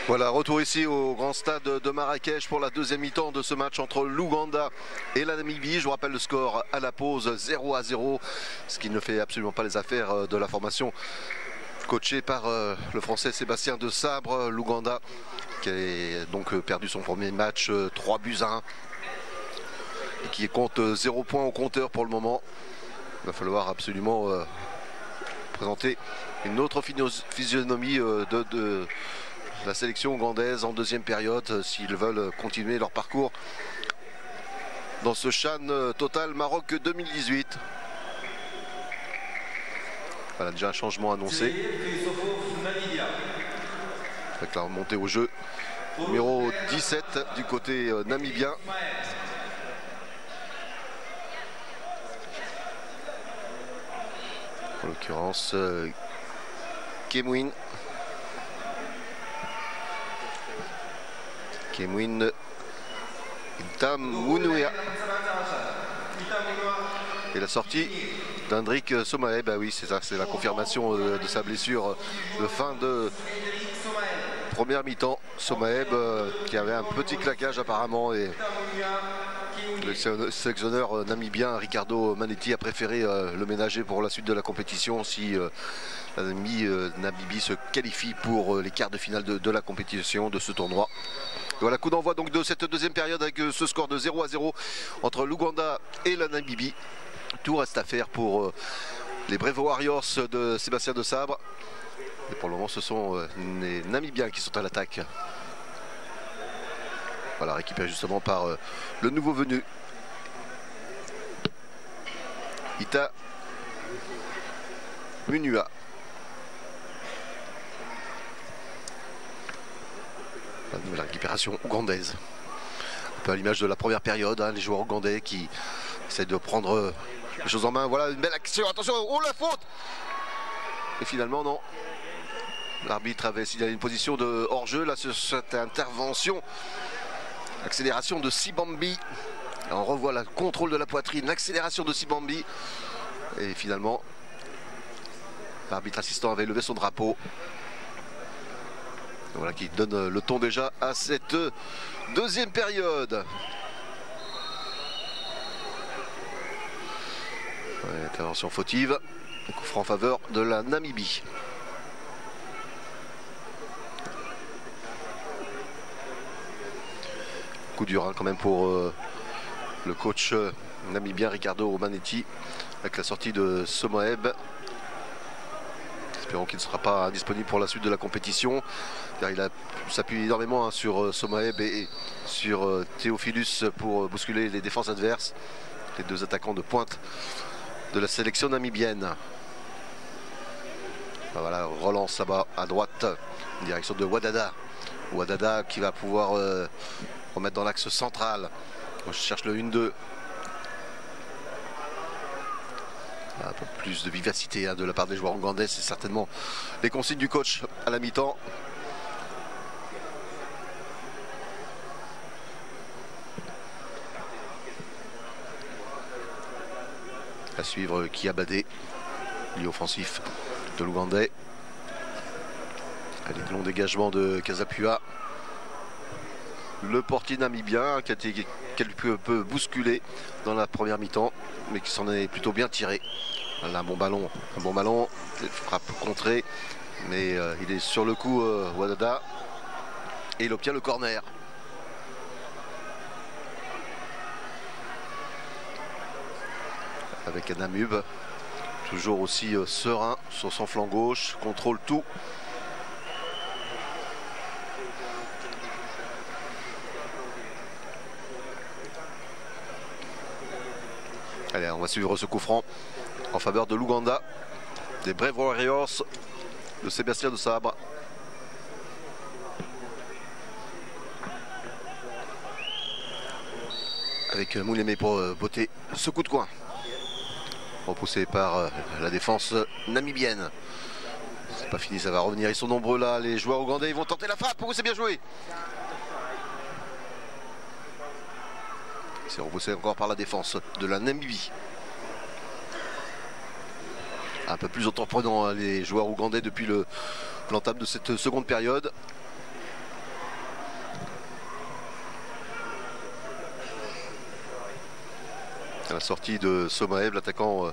Voilà, retour ici au grand stade de Marrakech pour la deuxième mi-temps de ce match entre l'Ouganda et la Namibie. Je vous rappelle le score à la pause 0-0, ce qui ne fait absolument pas les affaires de la formation coachée par le français Sébastien de Sabre. L'Ouganda qui a donc perdu son premier match 3-1 et qui compte 0 points au compteur pour le moment. Il va falloir absolument présenter une autre physionomie de la sélection ougandaise en deuxième période s'ils veulent continuer leur parcours dans ce CHAN Total Maroc 2018. Voilà déjà un changement annoncé avec la remontée au jeu numéro 17 du côté namibien. En l'occurrence Kemwin Ntamunua et la sortie d'Hendrik Somae. Bah oui, c'est ça, c'est la confirmation de sa blessure de fin de première mi-temps. Somaeb qui avait un petit claquage apparemment, et le sélectionneur namibien Ricardo Manetti a préféré le ménager pour la suite de la compétition si la Namibie se qualifie pour les quarts de finale de la compétition de ce tournoi. Voilà, coup d'envoi donc de cette deuxième période avec ce score de 0-0 entre l'Ouganda et la Namibie. Tout reste à faire pour les Brave Warriors de Sébastien de Sabre. Et pour le moment, ce sont les Namibiens qui sont à l'attaque. Voilà, récupéré justement par le nouveau venu. Ntamunua. La nouvelle récupération ougandaise. Un peu à l'image de la première période, hein, les joueurs ougandais qui essaient de prendre les choses en main. Voilà une belle action, attention, oh la faute! Et finalement non. L'arbitre avait signalé une position de hors-jeu là sur cette intervention. Accélération de Sibambi. On revoit le contrôle de la poitrine, l'accélération de Sibambi. Et finalement, l'arbitre assistant avait levé son drapeau. Voilà qui donne le ton déjà à cette deuxième période. Ouais, intervention fautive. Coup franc en faveur de la Namibie. Coup dur hein, quand même pour le coach namibien Ricardo Manetti avec la sortie de Somaeb. Espérons qu'il ne sera pas disponible pour la suite de la compétition, car il s'appuie énormément hein, sur Somaeb et sur Théophilus pour bousculer les défenses adverses. Les deux attaquants de pointe de la sélection namibienne. Voilà, relance là-bas à droite, en direction de Wadada. Wadada qui va pouvoir remettre dans l'axe central. Je cherche le 1-2. Un peu plus de vivacité hein, de la part des joueurs ougandais, c'est certainement les consignes du coach à la mi-temps. À suivre Kiabade, l'offensif de l'Ougandais. Allez, long dégagement de Kasapua. Le portier namibien qui a été quelque peu bousculé dans la première mi-temps, mais qui s'en est plutôt bien tiré. Voilà, un bon ballon, frappe contrée, mais il est sur le coup Wadada, et il obtient le corner. Avec Namub, toujours aussi serein sur son flanc gauche, contrôle tout. Allez, on va suivre ce coup franc en faveur de l'Ouganda, des Brave Warriors de Sébastien de Sabre. Avec Moulémé pour botter ce coup de coin. Repoussé par la défense namibienne. C'est pas fini, ça va revenir. Ils sont nombreux là, les joueurs ougandais. Ils vont tenter la frappe. Pourquoi c'est bien joué? C'est repoussé encore par la défense de la Namibie. Un peu plus entreprenant hein, les joueurs ougandais depuis l'entame de cette seconde période. À la sortie de Somaeb, l'attaquant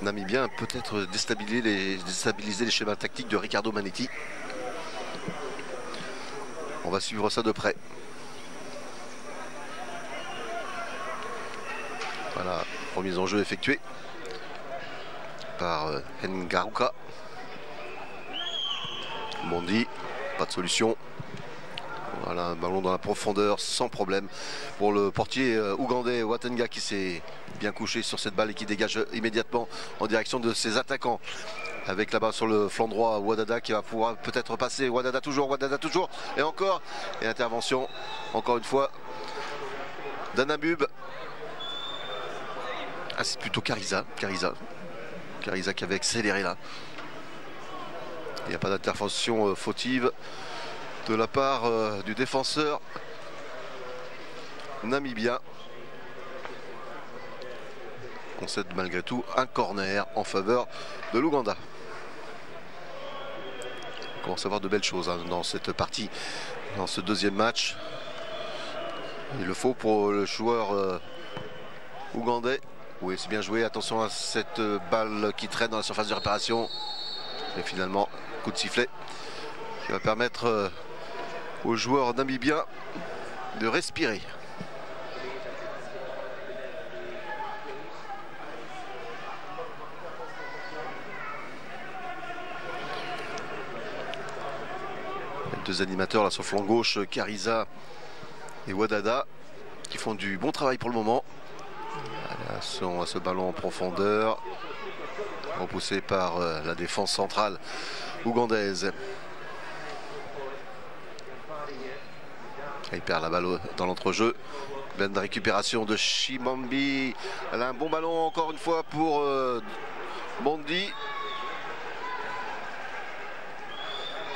namibien, peut-être déstabiliser les schémas tactiques de Ricardo Manetti. On va suivre ça de près. Voilà, remise en jeu effectuée par Ngaruka. Mondi, pas de solution. Voilà, un ballon dans la profondeur sans problème pour le portier ougandais Watenga qui s'est bien couché sur cette balle et qui dégage immédiatement en direction de ses attaquants. Avec là-bas sur le flanc droit Wadada qui va pouvoir peut-être passer. Wadada toujours et encore. Et intervention encore une fois d'Anamub. Ah, c'est plutôt Kariza qui avait accéléré là. Il n'y a pas d'intervention fautive de la part du défenseur namibien. On cède malgré tout un corner en faveur de l'Ouganda. On commence à voir de belles choses dans cette partie, dans ce deuxième match. Il le faut pour le joueur ougandais. Oui, c'est bien joué. Attention à cette balle qui traîne dans la surface de réparation. Et finalement, coup de sifflet qui va permettre aux joueurs namibiens de respirer. Les deux animateurs là sur le flanc gauche, Kariza et Wadada, qui font du bon travail pour le moment. À ce ballon en profondeur, repoussé par la défense centrale ougandaise. Il perd la balle dans l'entrejeu. Pleine de récupération de Shimambi. Elle a un bon ballon encore une fois pour Bondi.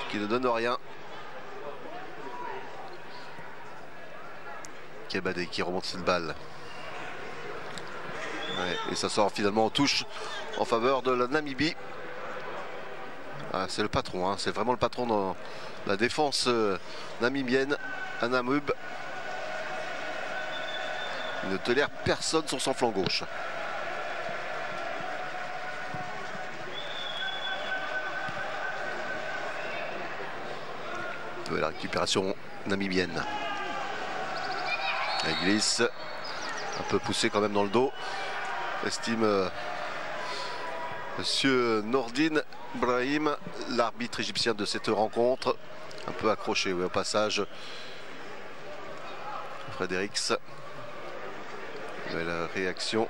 Ce qui ne donne rien. Kebade qui remonte cette balle. Ouais, et ça sort finalement en touche en faveur de la Namibie. Ah, c'est le patron, hein, c'est vraiment le patron dans la défense namibienne. Anamub. Il ne tolère personne sur son flanc gauche. De la récupération namibienne. Elle glisse. Un peu poussé quand même dans le dos. Estime Monsieur Nordin Brahim, l'arbitre égyptien de cette rencontre. Un peu accroché au passage. Fredericks. La réaction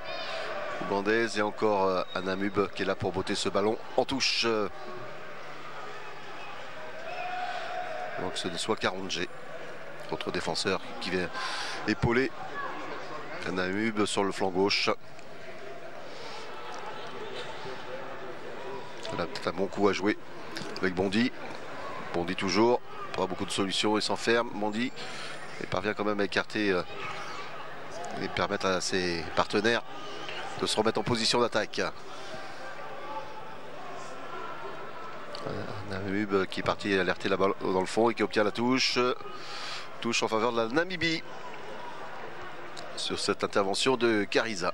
ougandaise et encore Anamub qui est là pour botter ce ballon en touche. Donc ce ne soit Karondje, autre défenseur qui vient épauler Anamub sur le flanc gauche. Là, peut-être un bon coup à jouer avec Bondi. Bondi toujours, pas beaucoup de solutions, il s'enferme. Bondi et parvient quand même à écarter et permettre à ses partenaires de se remettre en position d'attaque. Namib qui est parti alerter la balle dans le fond et qui obtient la touche. Touche en faveur de la Namibie sur cette intervention de Kariza.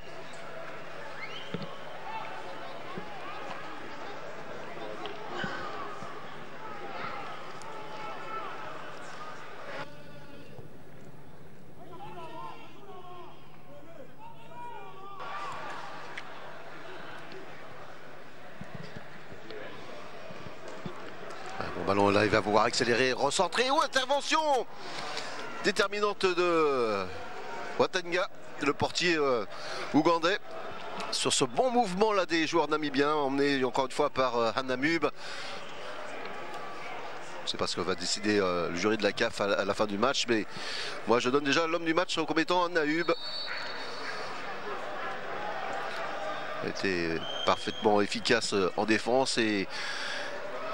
Ballon là, il va pouvoir accélérer, recentrer. Oh, intervention déterminante de Watenga, le portier ougandais. Sur ce bon mouvement là des joueurs namibiens, emmené encore une fois par Anamub. Je ne sais pas ce que va décider le jury de la CAF à la fin du match, mais moi je donne déjà l'homme du match comme étant Anamub. Il a été parfaitement efficace en défense et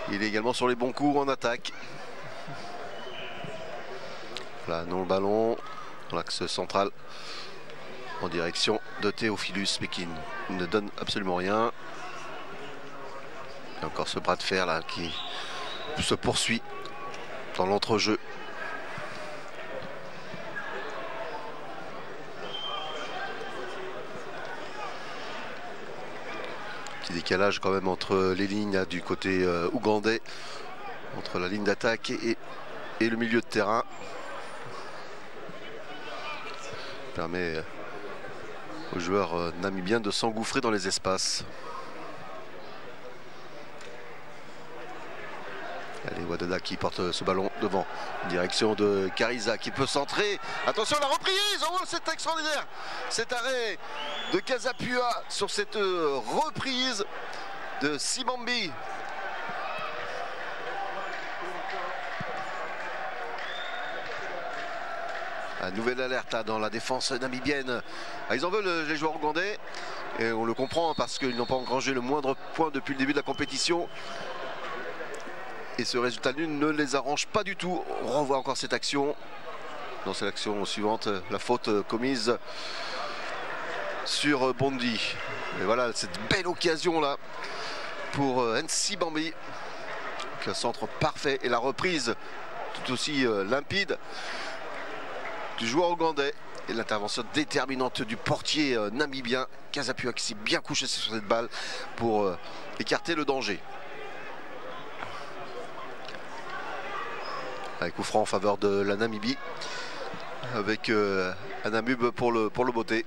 il est également sur les bons coups en attaque. Là, non, le ballon dans l'axe central en direction de Théophilus, mais qui ne donne absolument rien. Et encore ce bras de fer là qui se poursuit dans l'entrejeu. décalage quand même entre les lignes du côté ougandais, entre la ligne d'attaque et le milieu de terrain. Permet aux joueurs namibiens de s'engouffrer dans les espaces. Allez, Wadada qui porte ce ballon devant, direction de Kariza qui peut centrer. Attention, la reprise, oh, c'est extraordinaire. Cet arrêt de Casapua sur cette reprise de Sibambi. Une nouvelle alerte là, dans la défense namibienne. Ils en veulent les joueurs ougandais et on le comprend parce qu'ils n'ont pas engrangé le moindre point depuis le début de la compétition. Et ce résultat nul ne les arrange pas du tout. On revoit encore cette action. Dans cette action suivante, la faute commise sur Bondi. Et voilà cette belle occasion là pour Nsibambi. Un centre parfait et la reprise tout aussi limpide du joueur ougandais. Et l'intervention déterminante du portier namibien Casapua qui s'est bien couché sur cette balle pour écarter le danger. Avec coup franc en faveur de la Namibie, avec un Namub pour le beauté.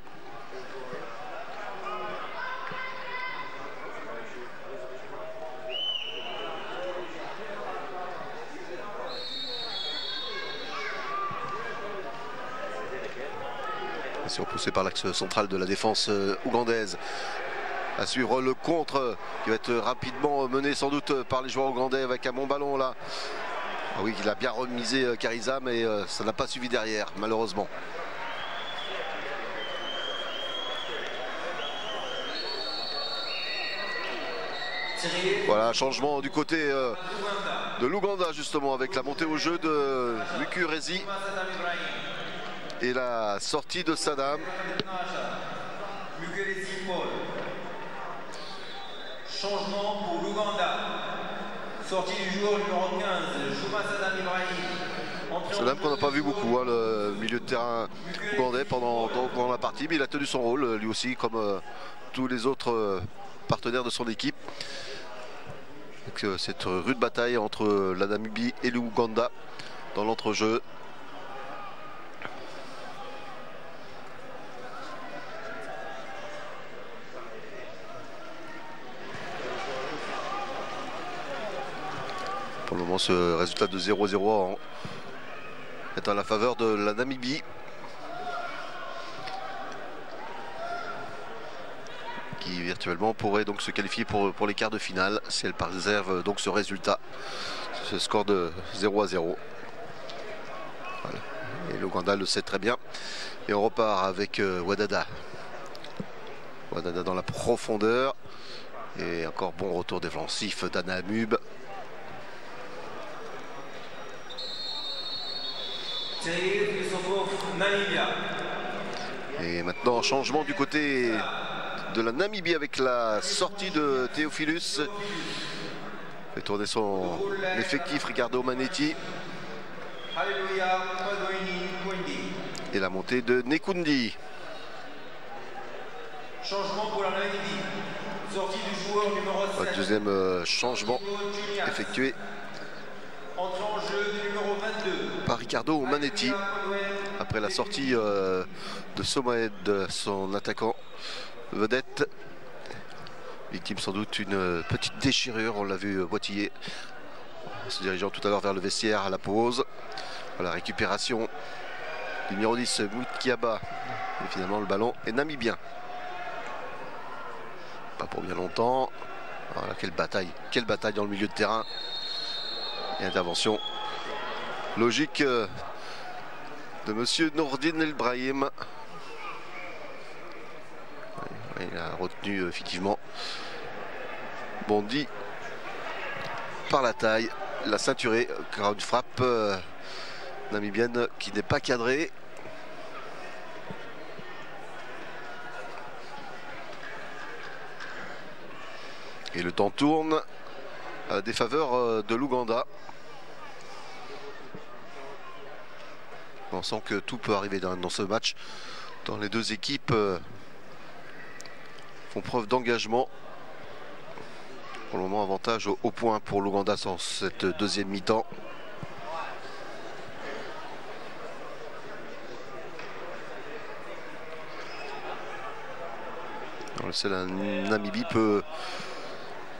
C'est repoussé par l'axe central de la défense ougandaise. À suivre le contre qui va être rapidement mené sans doute par les joueurs ougandais avec un bon ballon là. Ah oui, il a bien remisé Kariza, mais ça n'a pas suivi derrière, malheureusement. Voilà, changement du côté de l'Ouganda, justement, avec la montée au jeu de Mukurezi et la sortie de Saddam. Changement pour l'Ouganda. Sortie du joueur numéro 15, Juma Saddam Ibrahim. Saddam qu'on n'a pas vu beaucoup, hein, le milieu de terrain ougandais pendant la partie, mais il a tenu son rôle lui aussi comme tous les autres partenaires de son équipe. Donc, cette rude bataille entre la Namibie et l'Ouganda dans l'entrejeu. Pour le moment, ce résultat de 0-0 est en la faveur de la Namibie, qui virtuellement pourrait donc se qualifier pour les quarts de finale si elle préserve donc ce résultat, ce score de 0-0. Voilà. Et l'Ouganda le sait très bien. Et on repart avec Wadada. Wadada dans la profondeur. Et encore bon retour défensif d'Anamub. Et maintenant changement du côté de la Namibie avec la sortie de Theophilus. Fait tourner son effectif Ricardo Manetti. Et la montée de Nekundi. Changement pour la Namibie. Sortie du joueur numéro 7. Deuxième changement effectué en jeu du numéro 22. Par Ricardo Manetti après la sortie de Somaed, son attaquant vedette, victime sans doute d'une petite déchirure. On l'a vu boitiller en se dirigeant tout à l'heure vers le vestiaire à la pause. Voilà, récupération du numéro 10 Mutkiaba, et finalement le ballon est namibien. Pas pour bien longtemps. Voilà, quelle bataille dans le milieu de terrain. Et intervention logique de monsieur Nourdine El Brahim. Il a retenu effectivement Bondi par la taille, la ceinturée, car une frappe namibienne qui n'est pas cadrée. Et le temps tourne à des faveurs de l'Ouganda. On sent que tout peut arriver dans ce match. Dans les deux équipes font preuve d'engagement. Pour le moment, avantage au point pour l'Ouganda sur cette deuxième mi-temps. La Namibie peut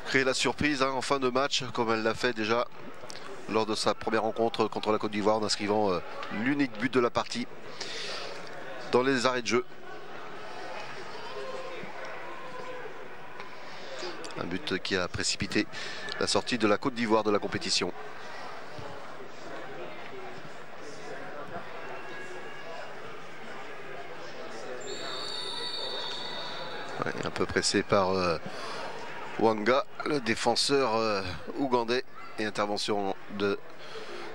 créer la surprise en fin de match, comme elle l'a fait déjà lors de sa première rencontre contre la Côte d'Ivoire en inscrivant l'unique but de la partie dans les arrêts de jeu. Un but qui a précipité la sortie de la Côte d'Ivoire de la compétition. Ouais, un peu pressé par Wanga, le défenseur ougandais, et intervention de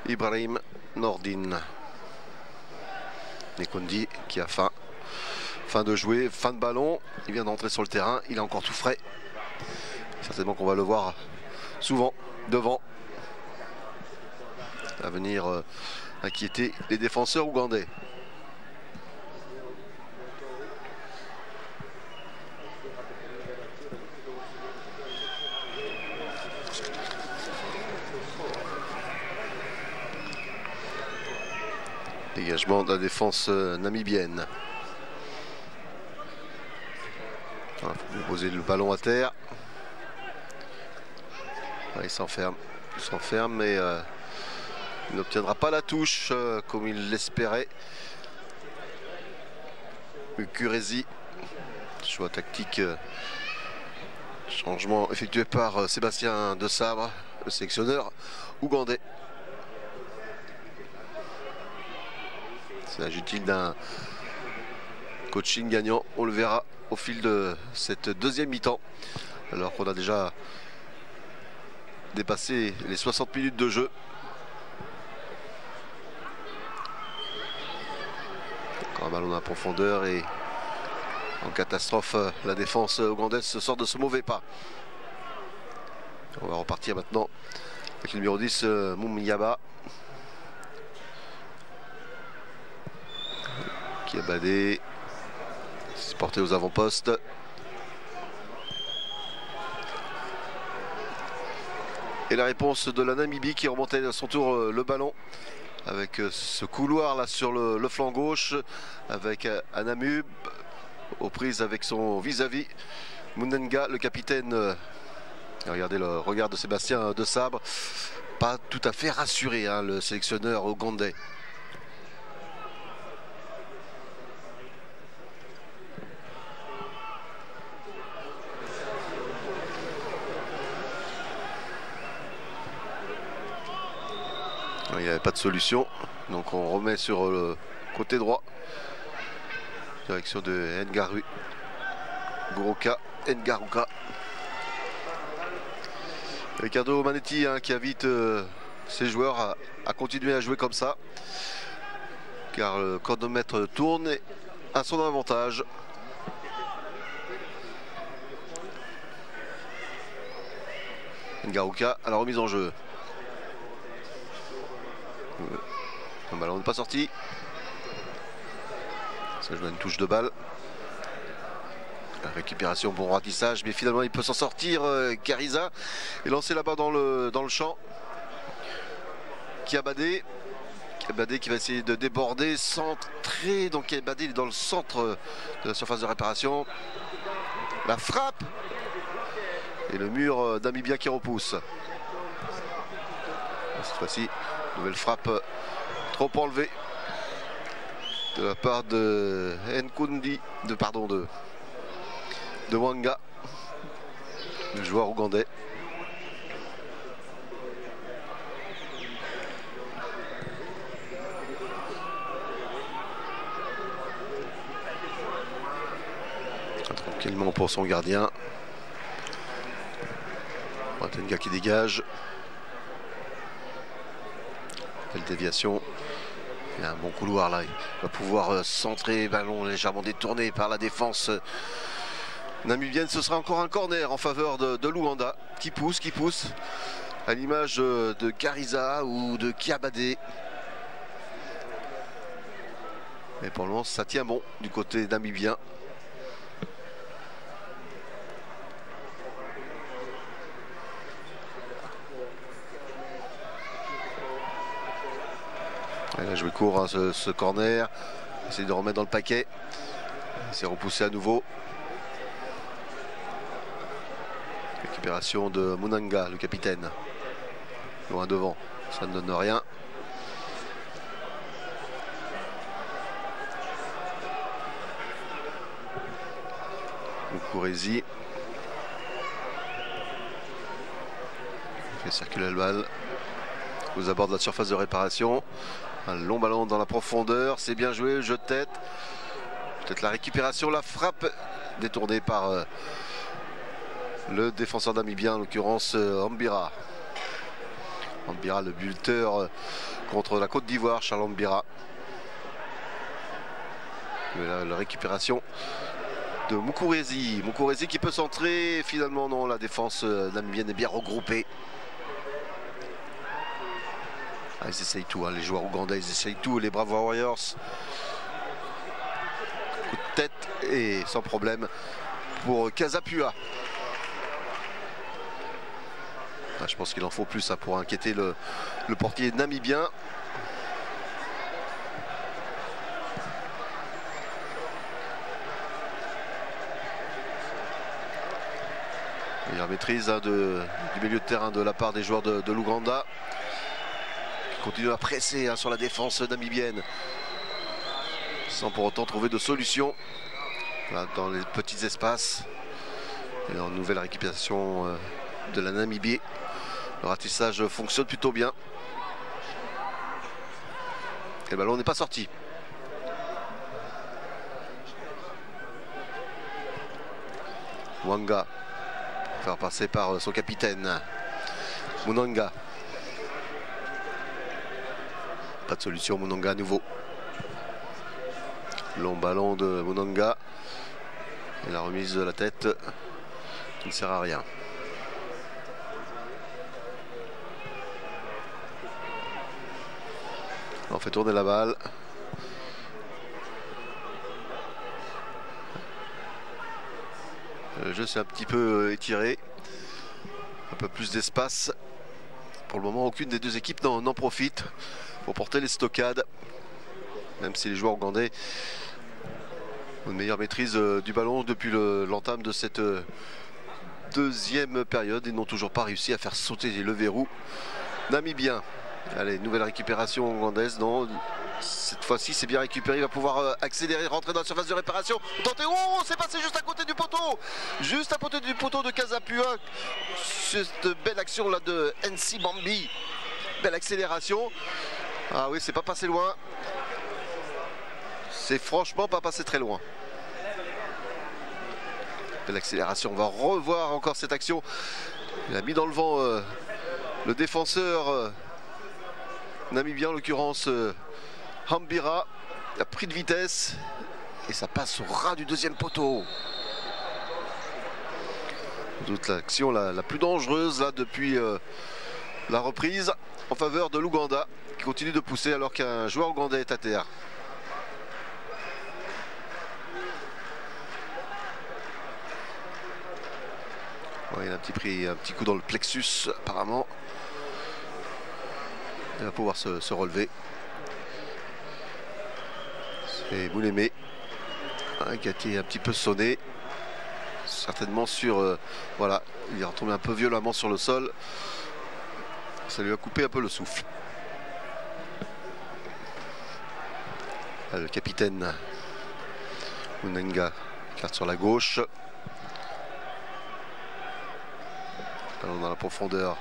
Ibrahim Nordin. Nekondi qui a fin de jouer, fin de ballon, il vient d'entrer sur le terrain, il est encore tout frais. Certainement qu'on va le voir souvent devant, à venir inquiéter les défenseurs ougandais. Dégagement de la défense namibienne. Il faut poser le ballon à terre. Il s'enferme, mais il n'obtiendra pas la touche comme il l'espérait. Mukurezi, choix tactique, changement effectué par Sébastien De Sabre, le sélectionneur ougandais. S'agit-il d'un coaching gagnant? On le verra au fil de cette deuxième mi-temps, alors qu'on a déjà dépassé les 60 minutes de jeu. Encore un ballon en profondeur et en catastrophe, la défense ougandaise se sort de ce mauvais pas. On va repartir maintenant avec le numéro 10, Moumyaba, qui a badé, s'est porté aux avant-postes. Et la réponse de la Namibie qui remontait à son tour le ballon avec ce couloir là sur le flanc gauche, avec Anamub aux prises avec son vis-à-vis Munenga, le capitaine. Regardez le regard de Sébastien De Sabre, pas tout à fait rassuré, hein, le sélectionneur ougandais. Il n'y avait pas de solution, donc on remet sur le côté droit, direction de Ngaruka. Ricardo Manetti, hein, qui invite ses joueurs à continuer à jouer comme ça, car le chronomètre tourne à son avantage. Ngaruka à la remise en jeu. Le ballon n'est pas sorti. Ça joue une touche de balle. La récupération, bon ratissage, mais finalement il peut s'en sortir. Kariza est lancé là-bas dans le champ. Kiabadé qui va essayer de déborder, centrer. Donc Kiabadé est dans le centre de la surface de réparation. La frappe et le mur namibien qui repousse. Cette fois-ci, nouvelle frappe trop enlevée de la part de Nkundi, de Wanga, le joueur ougandais. Tranquillement pour son gardien. Tenga qui dégage. Belle déviation. Il y a un bon couloir là. Il va pouvoir centrer. Ballon légèrement détourné par la défense namibienne. Ce sera encore un corner en faveur de l'Ouganda. Qui pousse. À l'image de Kariza ou de Kiabadé. Mais pour le moment, ça tient bon du côté namibien. Il a joué court hein, ce corner. Essaye de remettre dans le paquet. C'est repoussé à nouveau. Récupération de Munanga, le capitaine. Loin devant, ça ne donne rien. Mukurezi fait circuler le balle aux abords de la surface de réparation. Un long ballon dans la profondeur, c'est bien joué, jeu de tête. Peut-être la récupération, la frappe détournée par le défenseur namibien, en l'occurrence Ambira. Ambira, le buteur contre la Côte d'Ivoire, Charles Ambira. La récupération de Mukurezi. Mukurezi qui peut centrer, finalement non, la défense namibienne est bien regroupée. Ah, ils essayent tout, hein, les joueurs ougandais, ils essayent tout, les Brave Warriors. Coup de tête et sans problème pour Kasapua. Ah, je pense qu'il en faut plus hein, pour inquiéter le portier namibien. Meilleure maîtrise hein, du milieu de terrain de la part des joueurs de l'Ouganda. Continue à presser hein, sur la défense namibienne sans pour autant trouver de solution là, dans les petits espaces. Et en nouvelle récupération de la Namibie, le ratissage fonctionne plutôt bien et le ballon n'est pas sorti. Wanga faire passer par son capitaine Munanga. Pas de solution, Munanga à nouveau. Long ballon de Munanga. Et la remise de la tête qui ne sert à rien. On fait tourner la balle. Le jeu s'est un petit peu étiré. Un peu plus d'espace. Pour le moment, aucune des deux équipes n'en profite pour porter les stockades. Même si les joueurs ougandais ont une meilleure maîtrise du ballon depuis l'entame de cette deuxième période. Ils n'ont toujours pas réussi à faire sauter le verrou namibien. Allez, nouvelle récupération ougandaise. Non, cette fois-ci c'est bien récupéré. Il va pouvoir accélérer, rentrer dans la surface de réparation. Tenter. Oh, c'est passé juste à côté du poteau. Juste à côté du poteau de Kasapua. Cette belle action là de NC Bambi. Belle accélération. Ah oui, c'est pas passé loin. C'est franchement pas passé très loin. Belle accélération. On va revoir encore cette action. Il a mis dans le vent le défenseur namibien, en l'occurrence Ambira. Il a pris de vitesse et ça passe au ras du deuxième poteau. Sans doute l'action la plus dangereuse là depuis la reprise en faveur de l'Ouganda qui continue de pousser alors qu'un joueur ougandais est à terre. Ouais, il a pris un petit coup dans le plexus apparemment. Il va pouvoir se relever. C'est Moulémé hein, qui a été un petit peu sonné. Certainement sur... voilà, il est retombé un peu violemment sur le sol. Ça lui a coupé un peu le souffle. Là, le capitaine Munanga carte sur la gauche. Ballon dans la profondeur.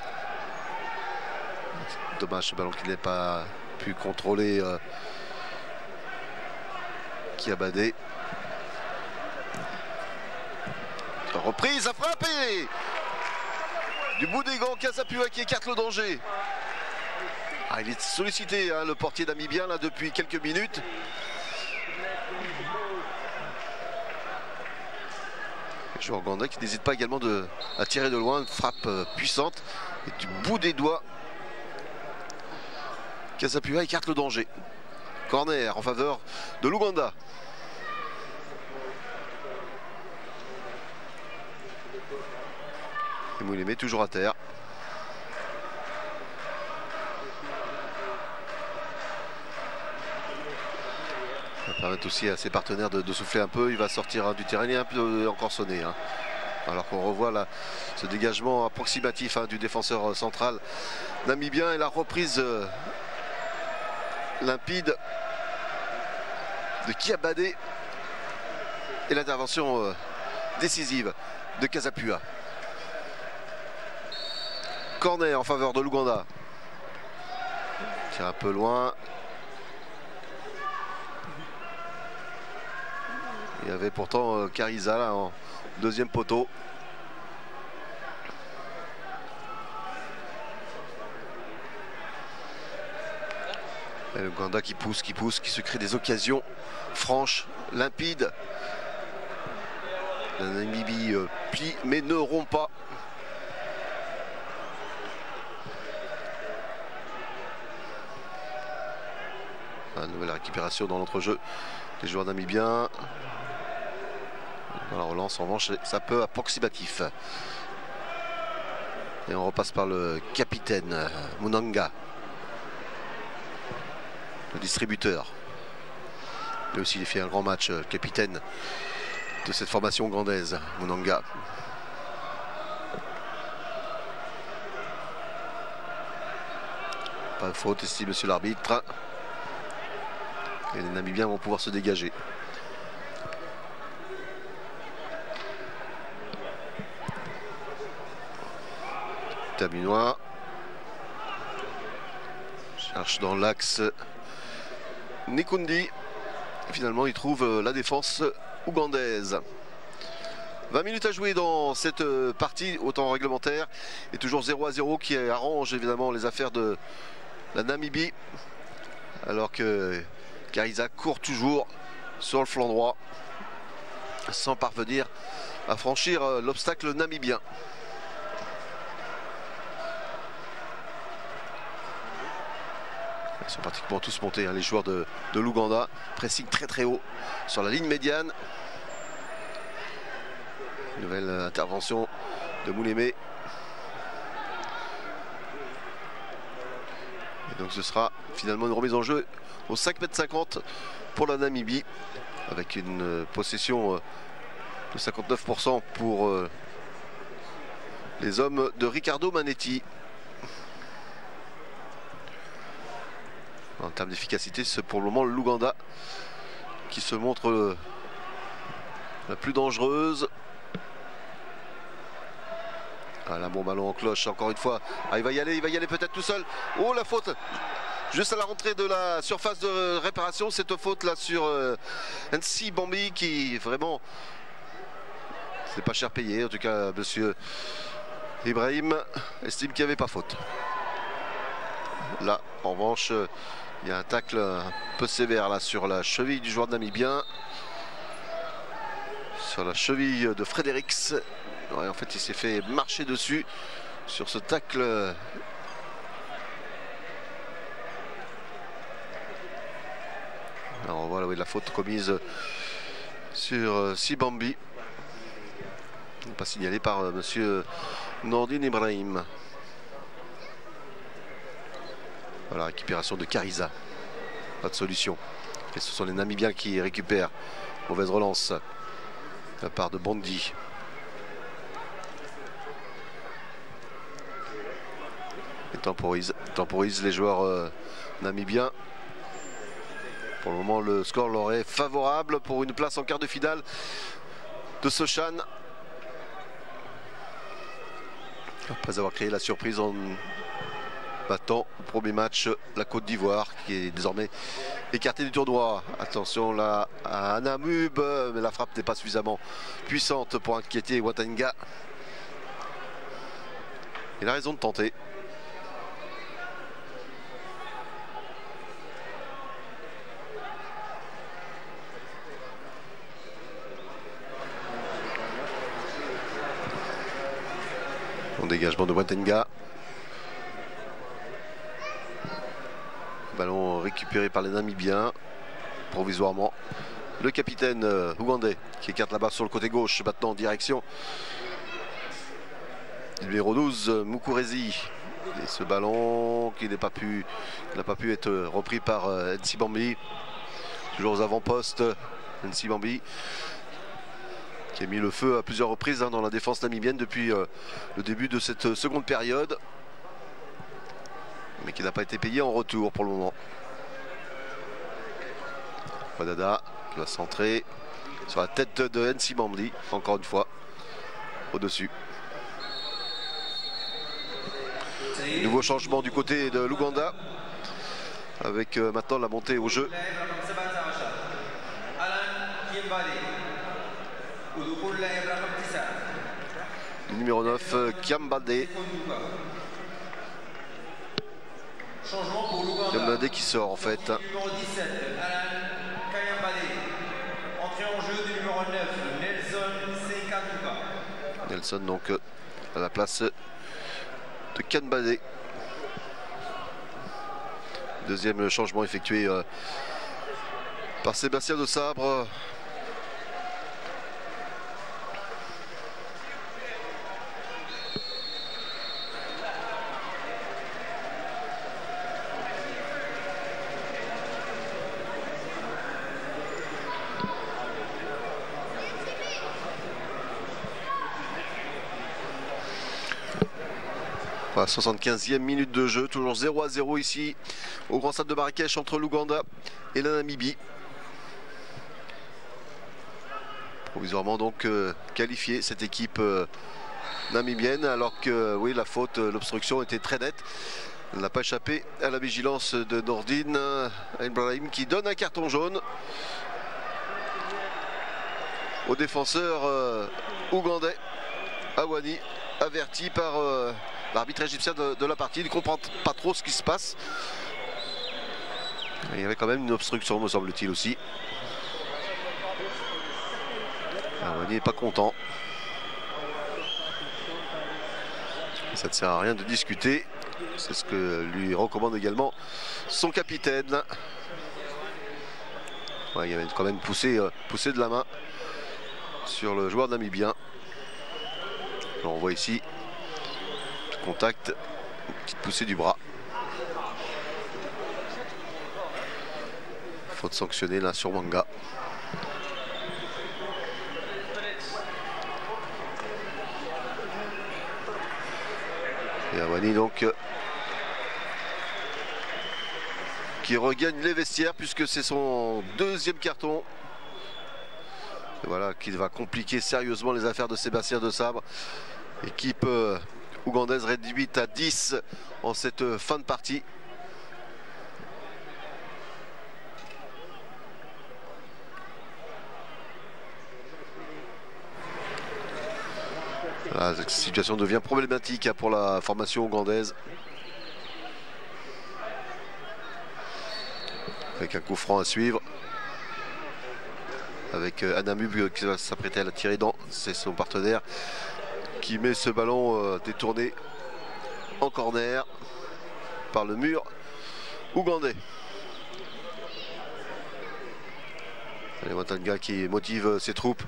Dommage ce ballon qu'il n'ait pas pu contrôler Kiabadé. Reprise à frapper du bout des gants, Kasapua qui écarte le danger. Ah, il est sollicité hein, le portier namibien là depuis quelques minutes. Le joueur ougandais qui n'hésite pas également à tirer de loin, une frappe puissante et du bout des doigts. Kasapua écarte le danger. Corner en faveur de l'Ouganda. Et Moulémé toujours à terre. Ça va permettre aussi à ses partenaires de souffler un peu. Il va sortir du terrain, il est un peu encore sonné. Alors qu'on revoit là ce dégagement approximatif du défenseur central namibien et la reprise limpide de Kiabadé et l'intervention décisive de Casapua. Corner en faveur de l'Ouganda. Tire un peu loin. Il y avait pourtant Kariza là en deuxième poteau. Et le Ouganda qui pousse, qui se crée des occasions franches, limpides. La Namibie plie mais ne rompt pas. Une nouvelle récupération dans l'entrejeu des joueurs namibiens. La relance en revanche, ça peut approximatif. Et on repasse par le capitaine Munanga, le distributeur. Lui aussi, il fait un grand match, capitaine de cette formation ougandaise, Munanga. Pas de faute, estime monsieur l'arbitre. Et les Namibiens vont pouvoir se dégager. Taminois cherche dans l'axe Nikundi. Finalement, il trouve la défense ougandaise. 20 minutes à jouer dans cette partie au temps réglementaire. Et toujours 0-0 qui arrange évidemment les affaires de la Namibie. Alors que Kariza court toujours sur le flanc droit sans parvenir à franchir l'obstacle namibien. Ils sont pratiquement tous montés, les joueurs de l'Ouganda. Pressing très très haut sur la ligne médiane. Nouvelle intervention de Moulémé. Et donc ce sera finalement une remise en jeu au 5,50 m pour la Namibie, avec une possession de 59% pour les hommes de Ricardo Manetti. En termes d'efficacité, c'est pour le moment l'Ouganda qui se montre la plus dangereuse. Voilà, bon ballon en cloche encore une fois. Ah, il va y aller peut-être tout seul. Oh, la faute juste à la rentrée de la surface de réparation, cette faute là sur Nsi Bambi qui vraiment c'est pas cher payé. En tout cas, monsieur Ibrahim estime qu'il n'y avait pas faute. Là, en revanche, il y a un tacle un peu sévère là sur la cheville du joueur namibien. Sur la cheville de Fredericks. Ouais, en fait, il s'est fait marcher dessus sur ce tacle. Alors, on voit là, oui, la faute commise sur Sibambi. Pas signalé par monsieur Nordine Ibrahim. Voilà, récupération de Kariza. Pas de solution. Et ce sont les Namibiens qui récupèrent. Mauvaise relance de la part de Bondi. Et temporise les joueurs namibiens. Pour le moment, le score leur est favorable pour une place en quart de finale de Sochan. Après avoir créé la surprise en battant au premier match la Côte d'Ivoire, qui est désormais écartée du tournoi. Attention là à Namub, mais la frappe n'est pas suffisamment puissante pour inquiéter Watanga. Il a raison de tenter. Bon dégagement de Watanga. Ballon récupéré par les Namibiens provisoirement. Le capitaine ougandais qui écarte la balle sur le côté gauche, maintenant en direction du numéro 12 Mukurezi. Et ce ballon qui n'a pas pu être repris par Nsi Bambi. Toujours aux avant-postes, Nsimambi, qui a mis le feu à plusieurs reprises dans la défense namibienne depuis le début de cette seconde période, mais qui n'a pas été payé en retour pour le moment. Wadada qui va centrer sur la tête de Nsimambi, encore une fois, au-dessus. Nouveau changement du côté de l'Ouganda, avec maintenant la montée au jeu. Le numéro 9, Kiambade. Kiambade qui sort en fait. Numéro 17, Alan Kayambade. Entrée en jeu du numéro 9, Nelson Sekatuka. Nelson donc à la place de Kiambade. Deuxième changement effectué par Sébastien de Sabre. Voilà, 75e minute de jeu, toujours 0-0 ici au grand stade de Marrakech entre l'Ouganda et la Namibie. Provisoirement donc qualifiée cette équipe namibienne, alors que oui, la faute, l'obstruction était très nette. Elle n'a pas échappé à la vigilance de Nordine Ibrahim, qui donne un carton jaune au défenseur ougandais Awani, averti par l'arbitre égyptien de la partie. Il ne comprend pas trop ce qui se passe. Il y avait quand même une obstruction, me semble-t-il aussi. Awani n'est pas content. Ça ne sert à rien de discuter. C'est ce que lui recommande également son capitaine. Ouais, il y avait quand même poussé de la main sur le joueur namibien. On voit ici contact, une petite poussée du bras. Faute sanctionnée là sur Manga. Et Awani donc qui regagne les vestiaires puisque c'est son deuxième carton. Et voilà, qui va compliquer sérieusement les affaires de Sébastien de Sabre. Équipe ougandaise réduite à 10 en cette fin de partie. La situation devient problématique pour la formation ougandaise. Avec un coup franc à suivre. Avec Anamub qui va s'apprêter à la tirer dans. C'est son partenaire qui met ce ballon détourné en corner par le mur ougandais. Allez, Watanga qui motive ses troupes.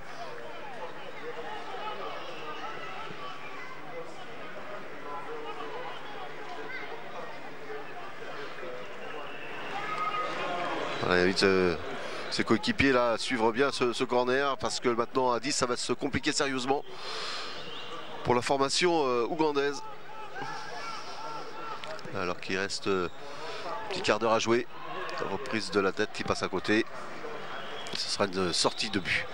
Voilà, il invite ses coéquipiers là à suivre bien ce corner parce que maintenant à 10 ça va se compliquer sérieusement pour la formation ougandaise. Alors qu'il reste un petit quart d'heure à jouer. Reprise de la tête qui passe à côté. Ce sera une sortie de but.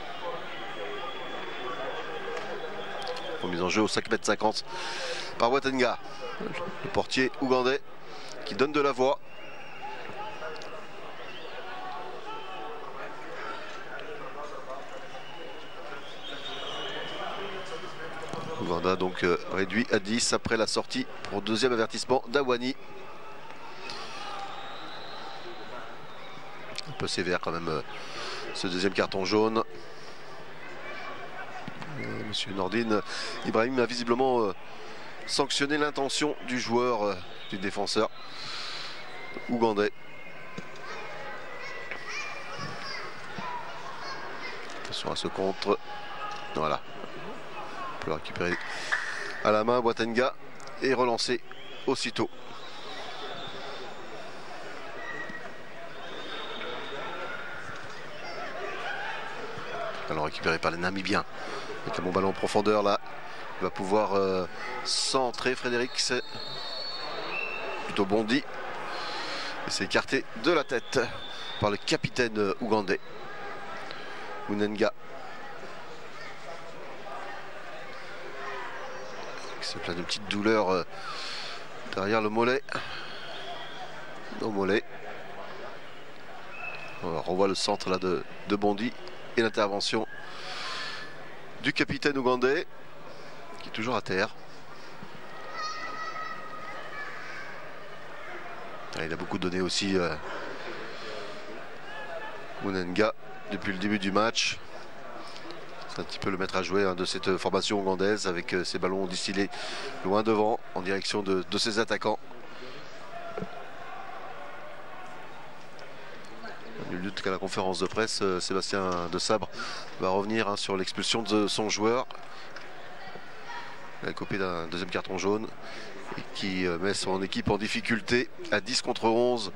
Remise en jeu au 5,50 m par Watanga. Le portier ougandais qui donne de la voix. Ouganda donc réduit à 10 après la sortie pour deuxième avertissement d'Awani. Un peu sévère quand même ce deuxième carton jaune. Monsieur Nordine Ibrahim a visiblement sanctionné l'intention du joueur, du défenseur ougandais. Attention à ce contre. Voilà. On peut récupérer à la main Watanga et relancer aussitôt. Ballon récupéré par les Namibiens. Avec un bon ballon en profondeur là. Il va pouvoir centrer Frédéric. C'est plutôt bondi. Et c'est écarté de la tête par le capitaine ougandais. Munenga. C'est plein de petites douleurs derrière le mollet. Au mollet. On revoit le centre là de Bondi et l'intervention du capitaine ougandais qui est toujours à terre. Il a beaucoup donné aussi Munenga depuis le début du match. C'est un petit peu le maître à jouer de cette formation ougandaise avec ses ballons distillés loin devant en direction de ses attaquants. Il doute qu'à la conférence de presse, Sébastien De Sabre va revenir sur l'expulsion de son joueur. Il a copé d'un deuxième carton jaune et qui met son équipe en difficulté à 10 contre 11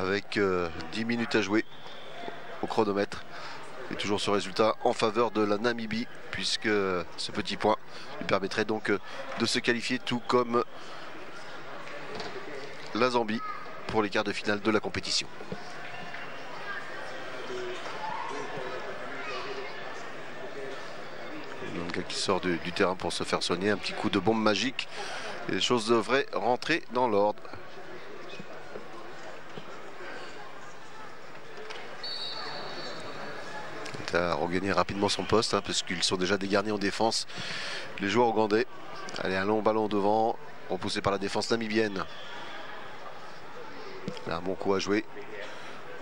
avec 10 minutes à jouer au chronomètre. Et toujours ce résultat en faveur de la Namibie, puisque ce petit point lui permettrait donc de se qualifier, tout comme la Zambie, pour les quarts de finale de la compétition. Munenga qui sort du terrain pour se faire soigner, un petit coup de bombe magique et les choses devraient rentrer dans l'ordre. À regagner rapidement son poste parce qu'ils sont déjà dégarnis en défense, les joueurs ougandais. Allez, un long ballon devant, repoussé par la défense namibienne. Là, un bon coup à jouer.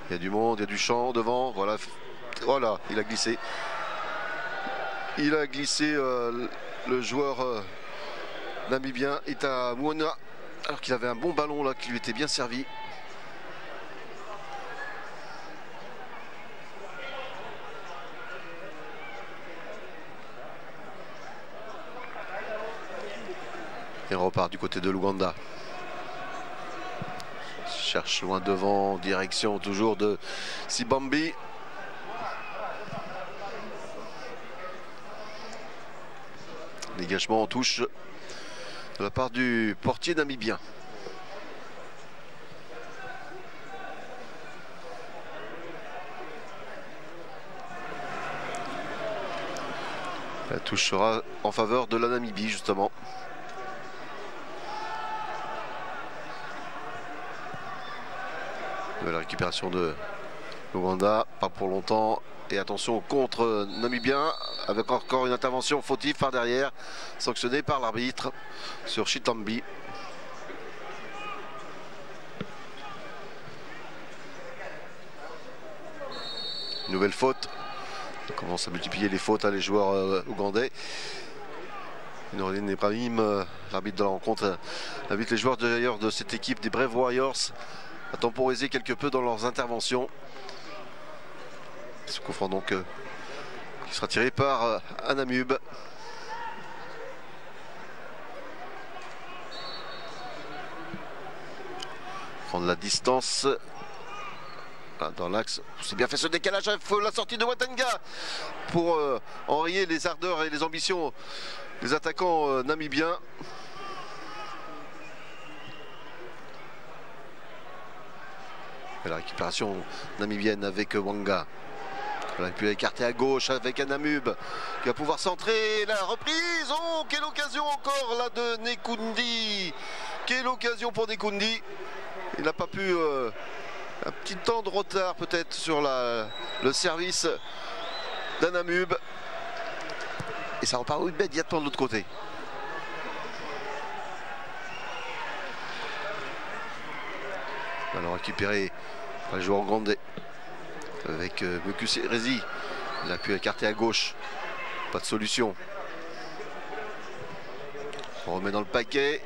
Il y a du monde, il y a du champ devant. Voilà, voilà, il a glissé. Il a glissé le joueur namibien Ita Muona, alors qu'il avait un bon ballon là qui lui était bien servi. Et on repart du côté de l'Ouganda. Cherche loin devant, direction toujours de Sibambi. Dégagement en touche de la part du portier namibien. La touche sera en faveur de la Namibie justement. La récupération de l'Ouganda, pas pour longtemps. Et attention au contre namibien avec encore une intervention fautive par derrière, sanctionnée par l'arbitre sur Chitambi. Nouvelle faute. On commence à multiplier les fautes à les joueurs ougandais. Noureddin Ibrahim, l'arbitre de la rencontre, invite les joueurs d'ailleurs de cette équipe des Brave Warriors à temporiser quelque peu dans leurs interventions. Ce coup franc donc qui sera tiré par Anamub. Prendre la distance dans l'axe. C'est bien fait ce décalage. La sortie de Watanga pour enrayer les ardeurs et les ambitions des attaquants namibiens. Et la récupération namibienne avec Wanga. On a pu écarter à gauche avec Anamub qui va pouvoir centrer. La reprise. Oh, quelle occasion encore là de Nekundi. Quelle occasion pour Nekundi. Il n'a pas pu... un petit temps de retard peut-être sur le service d'Anamub. Et ça repart immédiatement de l'autre côté. Alors récupéré par les joueurs ougandais avec Mukusi Rezi. Il a pu écarter à gauche. Pas de solution. On remet dans le paquet.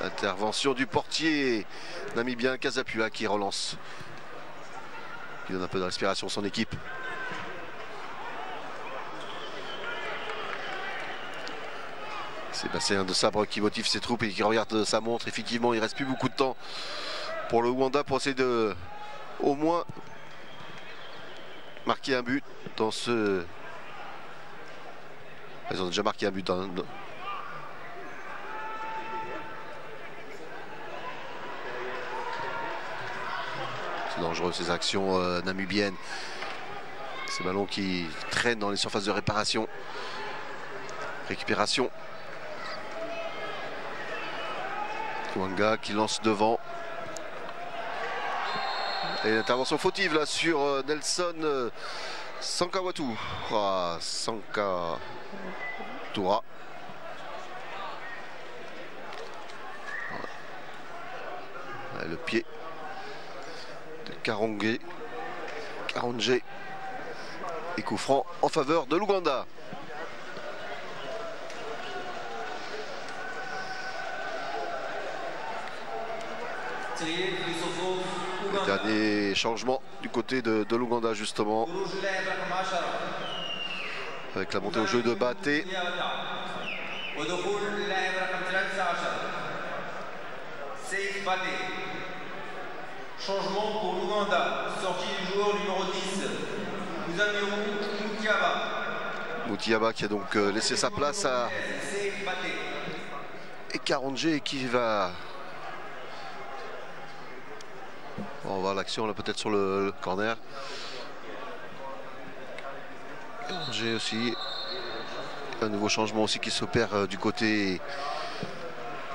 Intervention du portier namibien Kazapua qui relance. Il donne un peu de respiration à son équipe. Sébastien De Sabre qui motive ses troupes et qui regarde sa montre. Effectivement, il ne reste plus beaucoup de temps pour le Ouganda pour essayer de au moins marqué un but dans ce... Ils ont déjà marqué un but dans... C'est dangereux ces actions namibiennes. Ces ballons qui traînent dans les surfaces de réparation. Récupération. Kouanga qui lance devant. Et l'intervention fautive là sur Nelson Sankawatu. Ah, Sankatura. Ouais, le pied de Karonge. Et coup franc en faveur de l'Ouganda. Le dernier changement du côté de l'Ouganda justement. Avec la montée au jeu de Baté. Changement pour l'Ouganda. Sortie du joueur numéro 10. Moutiaba qui a donc laissé sa place à Karonge qui va... On va voir l'action là peut-être sur le corner. J'ai aussi un nouveau changement aussi qui s'opère du côté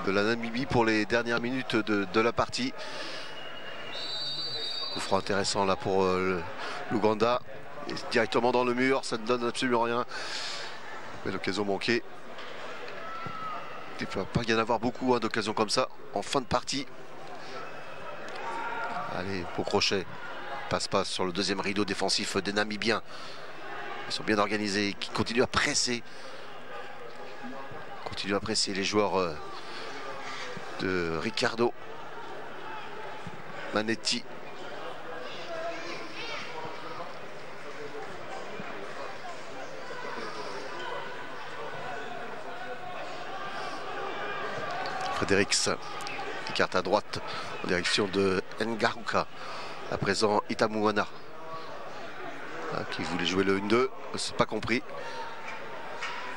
de la Namibie pour les dernières minutes de la partie. Coup franc intéressant là pour l'Ouganda. Directement dans le mur, ça ne donne absolument rien. Mais l'occasion manquée. Il ne va pas y en avoir beaucoup d'occasions comme ça en fin de partie. Allez, beau crochet. Passe-passe sur le deuxième rideau défensif des Namibiens. Ils sont bien organisés, qui continuent à presser. Continuent à presser les joueurs de Ricardo Manetti. Fredericks écarte à droite en direction de Ngaruka. À présent Itamuana qui voulait jouer le 1-2, c'est pas compris.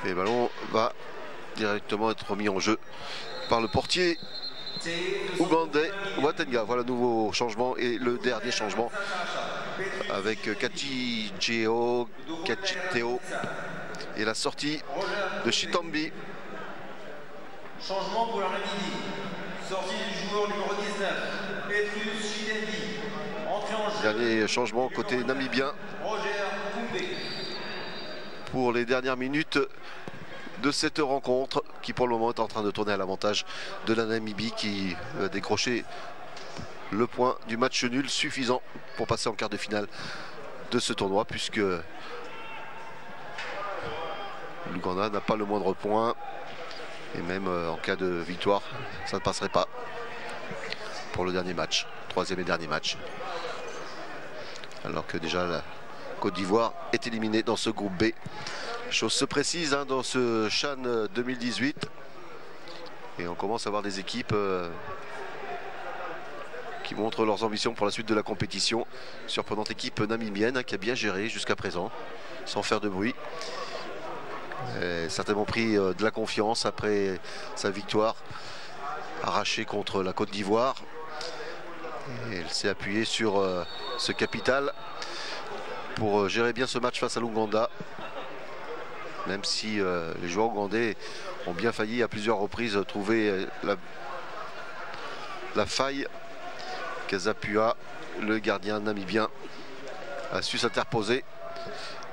Et le ballon va directement être mis en jeu par le portier ougandais Watenga. Voilà le nouveau changement et le dernier changement avec Kachiteo et la sortie de Chitambi. Changement pour la Namibie. Sortie du joueur numéro 19, Petrus Chitambi. Entrée en jeu. Dernier changement côté namibien pour les dernières minutes de cette rencontre qui pour le moment est en train de tourner à l'avantage de la Namibie qui a décroché le point du match nul suffisant pour passer en quart de finale de ce tournoi, puisque l'Ouganda n'a pas le moindre point et même en cas de victoire ça ne passerait pas pour le dernier match, troisième et dernier match, alors que déjà la Côte d'Ivoire est éliminée dans ce groupe B. Chose se précise dans ce CHAN 2018 et on commence à voir des équipes qui montrent leurs ambitions pour la suite de la compétition. Surprenante équipe namibienne qui a bien géré jusqu'à présent sans faire de bruit. Certainement pris de la confiance après sa victoire arrachée contre la Côte d'Ivoire. Elle s'est appuyée sur ce capital pour gérer bien ce match face à l'Ouganda. Même si les joueurs ougandais ont bien failli à plusieurs reprises trouver la faille. Kazapua, le gardien namibien, a su s'interposer.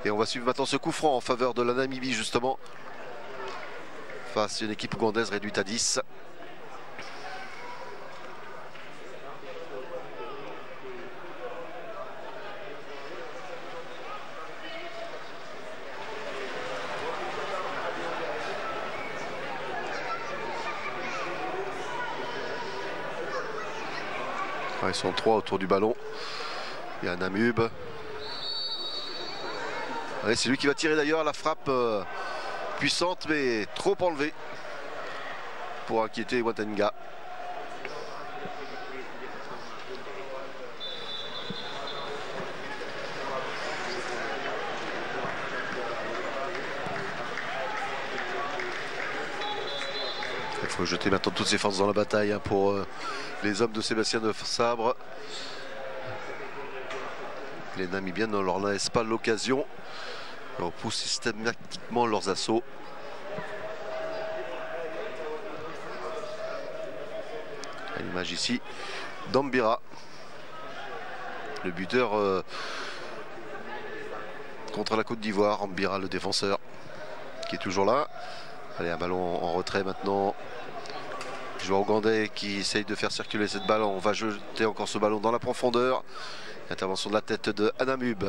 Et on va suivre maintenant ce coup franc en faveur de la Namibie justement. Face à une équipe ougandaise réduite à 10. Ils sont trois autour du ballon. Il y a Namub. C'est lui qui va tirer d'ailleurs la frappe puissante mais trop enlevée pour inquiéter Watenga. faut jeter maintenant toutes ses forces dans la bataille hein, pour les hommes de Sébastien de Sabre. Les Namibiens ne leur laissent pas l'occasion. Ils repoussent systématiquement leurs assauts. À l'image ici d'Ambira, le buteur contre la Côte d'Ivoire. Ambira, le défenseur, qui est toujours là. Allez, un ballon en retrait maintenant. Joueur ougandais qui essaye de faire circuler cette balle. On va jeter encore ce ballon dans la profondeur. Intervention de la tête de Anamub.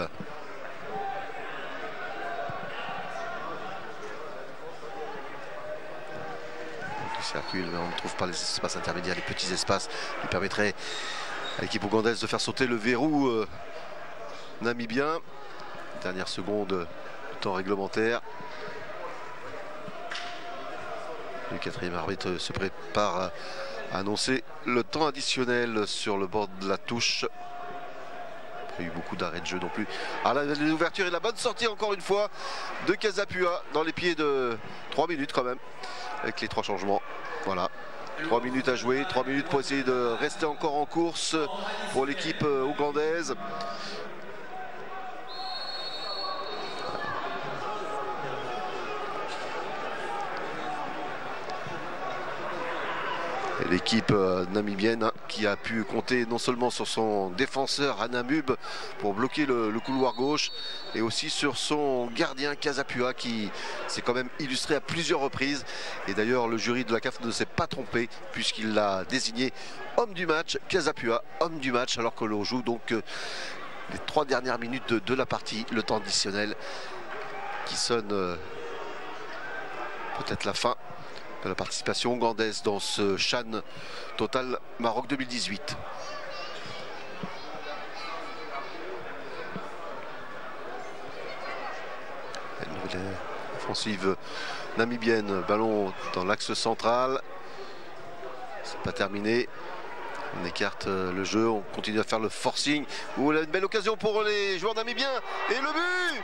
Il circule, mais on ne trouve pas les espaces intermédiaires, les petits espaces qui permettraient à l'équipe ougandaise de faire sauter le verrou namibien. Dernière seconde de temps réglementaire. Le quatrième arbitre se prépare à annoncer le temps additionnel sur le bord de la touche. Il y a eu beaucoup d'arrêts de jeu non plus. Alors l'ouverture et la bonne sortie encore une fois de Kasapua dans les pieds de 3 minutes quand même. Avec les 3 changements. Voilà. 3 minutes à jouer, 3 minutes pour essayer de rester encore en course pour l'équipe ougandaise. L'équipe namibienne hein, qui a pu compter non seulement sur son défenseur Anamub pour bloquer le couloir gauche, et aussi sur son gardien Kasapua qui s'est quand même illustré à plusieurs reprises. Et d'ailleurs le jury de la CAF ne s'est pas trompé puisqu'il l'a désigné homme du match. Kasapua, homme du match, alors que l'on joue donc les 3 dernières minutes de la partie, le temps additionnel qui sonne peut-être la fin de la participation ougandaise dans ce CHAN Total Maroc 2018. Une nouvelle offensive namibienne, ballon dans l'axe central. C'est pas terminé. On écarte le jeu, on continue à faire le forcing. Ouh, là, une belle occasion pour les joueurs namibiens. Et le but!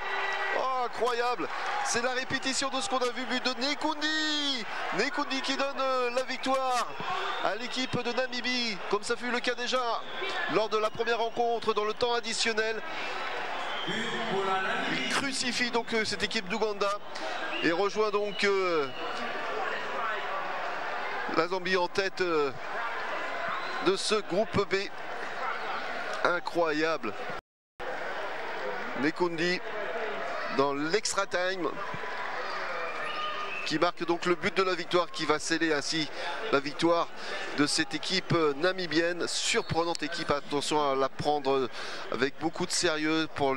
Oh, incroyable! C'est la répétition de ce qu'on a vu, but de Nekundi! Nekundi qui donne la victoire à l'équipe de Namibie, comme ça fut le cas déjà lors de la première rencontre dans le temps additionnel. Il crucifie donc cette équipe d'Ouganda et rejoint donc la Zambie en tête de ce groupe B. Incroyable. Nekundi dans l'extra time qui marque donc le but de la victoire, qui va sceller ainsi la victoire de cette équipe namibienne. Surprenante équipe, attention à la prendre avec beaucoup de sérieux pour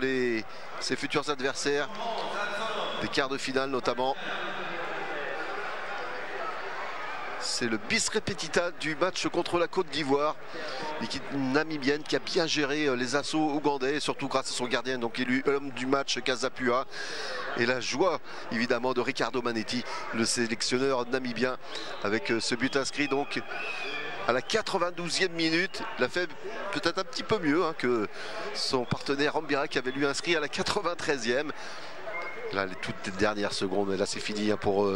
ses futurs adversaires des quarts de finale notamment. C'est le bis repetita du match contre la Côte d'Ivoire. L'équipe namibienne qui a bien géré les assauts ougandais, surtout grâce à son gardien, donc élu homme du match Kasapua. Et la joie évidemment de Ricardo Manetti, le sélectionneur namibien, avec ce but inscrit donc à la 92e minute. Il a fait peut-être un petit peu mieux hein, que son partenaire Ambira qui avait lui inscrit à la 93e. Là, les toutes dernières secondes, et là c'est fini hein, pour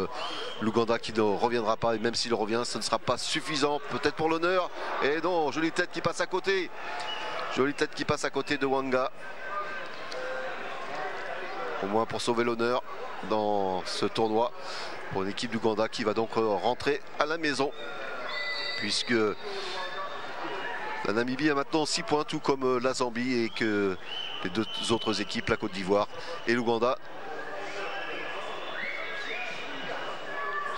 l'Ouganda qui ne reviendra pas, et même s'il revient, ce ne sera pas suffisant, peut-être pour l'honneur. Et non, jolie tête qui passe à côté. Jolie tête qui passe à côté de Wanga. Au moins pour sauver l'honneur dans ce tournoi pour une équipe d'Ouganda qui va donc rentrer à la maison, puisque la Namibie a maintenant 6 points, tout comme la Zambie, et que les 2 autres équipes, la Côte d'Ivoire et l'Ouganda,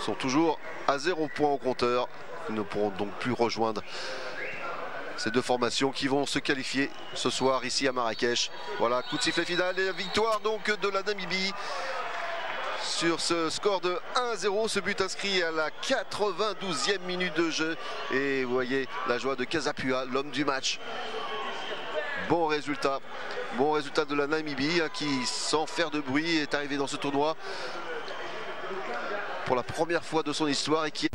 sont toujours à 0 points au compteur. Ils ne pourront donc plus rejoindre ces 2 formations qui vont se qualifier ce soir ici à Marrakech. Voilà, coup de sifflet final et la victoire donc de la Namibie sur ce score de 1-0. Ce but inscrit à la 92e minute de jeu. Et vous voyez la joie de Kasapua, l'homme du match. Bon résultat de la Namibie hein, qui, sans faire de bruit, est arrivé dans ce tournoi pour la première fois de son histoire et qui